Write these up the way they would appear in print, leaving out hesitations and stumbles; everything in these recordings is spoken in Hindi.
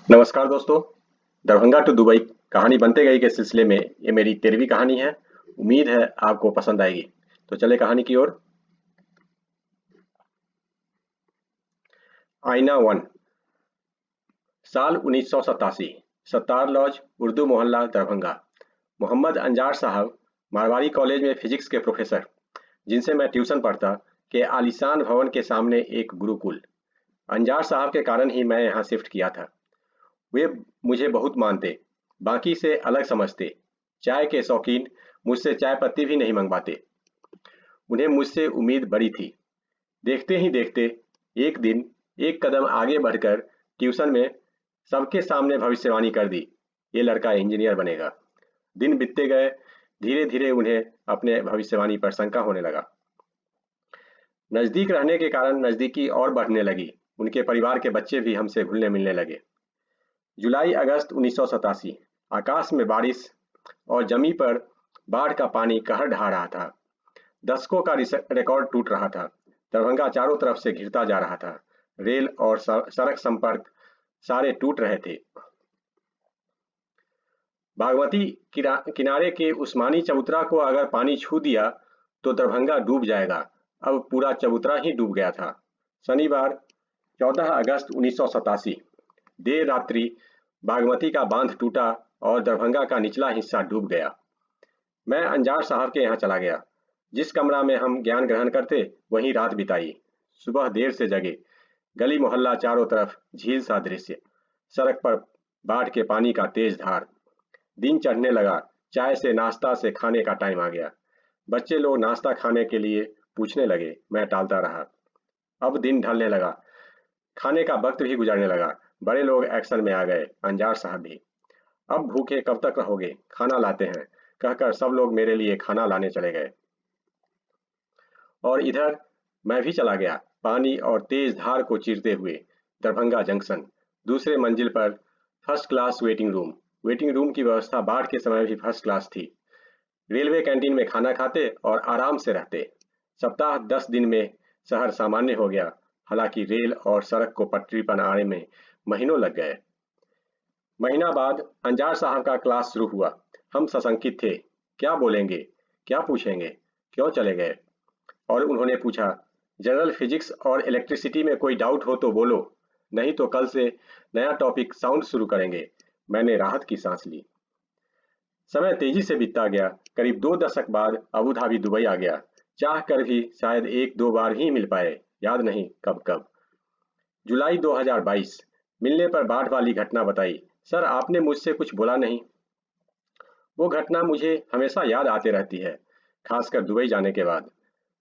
नमस्कार दोस्तों। दरभंगा टू दुबई कहानी बनते गई के सिलसिले में ये मेरी 13वीं कहानी है। उम्मीद है आपको पसंद आएगी। तो चले कहानी की ओर। आईना वन। साल 1987। सत्तार लॉज, उर्दू मोहल्ला, दरभंगा। मोहम्मद अंजार साहब मारवाड़ी कॉलेज में फिजिक्स के प्रोफेसर, जिनसे मैं ट्यूशन पढ़ता, के आलीशान भवन के सामने एक गुरुकुल। अंजार साहब के कारण ही मैं यहाँ शिफ्ट किया था। वे मुझे बहुत मानते, बाकी से अलग समझते। चाय के शौकीन, मुझसे चाय पत्ती भी नहीं मंगवाते। उन्हें मुझसे उम्मीद बड़ी थी। देखते ही देखते एक दिन एक कदम आगे बढ़कर ट्यूशन में सबके सामने भविष्यवाणी कर दी, ये लड़का इंजीनियर बनेगा। दिन बीतते गए, धीरे धीरे उन्हें अपने भविष्यवाणी पर शंका होने लगा। नजदीक रहने के कारण नजदीकी और बढ़ने लगी। उनके परिवार के बच्चे भी हमसे घुलने मिलने लगे। जुलाई अगस्त 1987। आकाश में बारिश और जमी पर बाढ़ का पानी कहर ढहा रहा था। दशकों का रिकॉर्ड टूट रहा था। दरभंगा चारों तरफ से घिरता जा रहा था। रेल और सड़क संपर्क सारे टूट रहे थे। बागमती किनारे के उस्मानी चबूतरा को अगर पानी छू दिया तो दरभंगा डूब जाएगा। अब पूरा चबूतरा ही डूब गया था। शनिवार 14 अगस्त 1987 देर रात्रि बागमती का बांध टूटा और दरभंगा का निचला हिस्सा डूब गया। मैं अंजार साहब के यहाँ चला गया। जिस कमरा में हम ज्ञान ग्रहण करते वहीं रात बिताई। सुबह देर से जगे। गली मोहल्ला चारों तरफ झील सा दृश्य। सड़क पर बाढ़ के पानी का तेज धार। दिन चढ़ने लगा। चाय से नाश्ता से खाने का टाइम आ गया। बच्चे लोग नाश्ता खाने के लिए पूछने लगे, मैं टालता रहा। अब दिन ढलने लगा। खाने का वक्त भी गुजरने लगा। बड़े लोग एक्शन में आ गए, अंजार साहब भी। अब भूखे कब तक रहोगे, खाना लाते हैं, कहकर सब लोग मेरे लिए खाना लाने चले गए। और इधर मैं भी चला गया, पानी और तेज धार को चीरते हुए। दरभंगा जंक्शन, दूसरे मंजिल पर first class waiting room. Waiting room की व्यवस्था बाढ़ के समय भी फर्स्ट क्लास थी। रेलवे कैंटीन में खाना खाते और आराम से रहते। सप्ताह 10 दिन में शहर सामान्य हो गया। हालांकि रेल और सड़क को पटरी पर आने में महीनों लग गए। महीना बाद अंजार साहब का क्लास शुरू हुआ। हम सशंकित थे, क्या बोलेंगे, क्या पूछेंगे, क्यों चले गए। और उन्होंने पूछा, जनरल फिजिक्स और इलेक्ट्रिसिटी में कोई डाउट हो तो बोलो, नहीं तो कल से नया टॉपिक साउंड शुरू करेंगे। मैंने राहत की सांस ली। समय तेजी से बीतता गया। करीब 2 दशक बाद अबू धाबी दुबई आ गया। चाह कर भी शायद 1-2 बार ही मिल पाए, याद नहीं कब कब। जुलाई 2022। मिलने पर बाढ़ वाली घटना बताई। सर आपने मुझसे कुछ बोला नहीं। वो घटना मुझे हमेशा याद आते रहती है, खासकर दुबई जाने के बाद।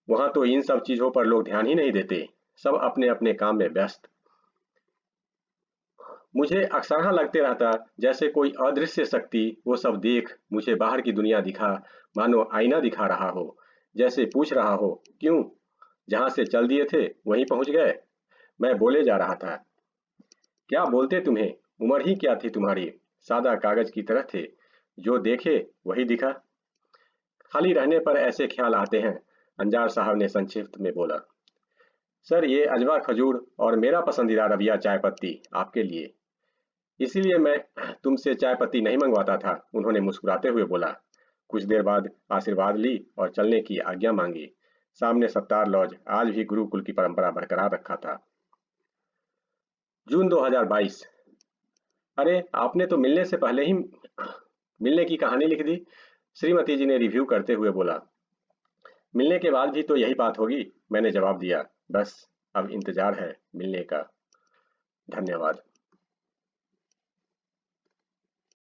वहां तो इन सब चीजों पर लोग ध्यान ही नहीं देते, सब अपने अपने काम में व्यस्त। मुझे अक्सरहा लगते रहता जैसे कोई अदृश्य शक्ति वो सब देख मुझे बाहर की दुनिया दिखा, मानो आईना दिखा रहा हो, जैसे पूछ रहा हो, क्यों, जहां से चल दिए थे वहीं पहुंच गए। मैं बोले जा रहा था, क्या बोलते तुम्हें, उम्र ही क्या थी तुम्हारी, सादा कागज की तरह थे, जो देखे वही दिखा। खाली रहने पर ऐसे ख्याल आते हैं, अंजार साहब ने संक्षिप्त में बोला। सर ये अजवा खजूर और मेरा पसंदीदा रबिया चाय पत्ती आपके लिए, इसीलिए मैं तुमसे चाय पत्ती नहीं मंगवाता था, उन्होंने मुस्कुराते हुए बोला। कुछ देर बाद आशीर्वाद ली और चलने की आज्ञा मांगी। सामने सत्तार लॉज आज भी गुरुकुल की परंपरा बरकरार रखा था। जून 2022। अरे आपने तो मिलने से पहले ही मिलने की कहानी लिख दी, श्रीमती जी ने रिव्यू करते हुए बोला। मिलने के बाद भी तो यही बात होगी, मैंने जवाब दिया। बस अब इंतजार है मिलने का। धन्यवाद।